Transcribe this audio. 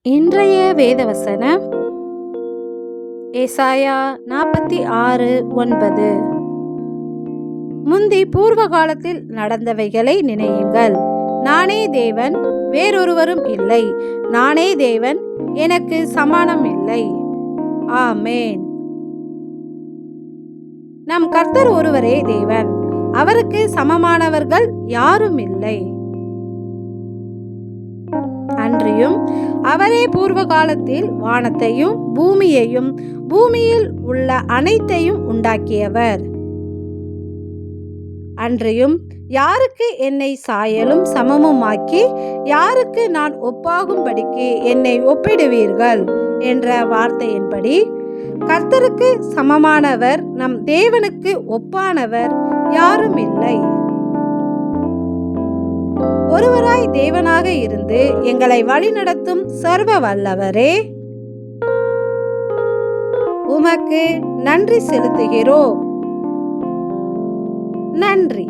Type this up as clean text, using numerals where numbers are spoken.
இன்றைய வேதவசனம் ஏசாயா 46:9. முந்தி பூர்வ காலத்தில் நடந்தவைகளை நினையுங்கள். நானே தேவன், வேறொருவரும் இல்லை. நானே தேவன், எனக்கு சமானம் இல்லை. ஆமேன். நம் கர்த்தர் ஒருவரே தேவன், அவருக்கு சமமானவர்கள் யாரும் இல்லை. அன்றியும் அவரே பூர்வ காலத்தில் வானத்தையும் பூமியையும் பூமியில் உள்ள அனைத்தையும் உண்டாக்கியவர். அன்றியும் யாருக்கு என்னை சாயலும் சமமுமாக்கி யாருக்கு நான் ஒப்பாகும்படிக்கு என்னை ஒப்பிடுவீர்கள் என்ற வார்த்தையின்படி கர்த்தருக்கு சமமானவர், நம் தேவனுக்கு ஒப்பானவர் யாரும் இல்லை. ஒருவராய் தேவனாக இருந்து எங்களை வழிநடத்தும் சர்வ வல்லவரே, உமக்கு நன்றி செலுத்துகிறோம். நன்றி.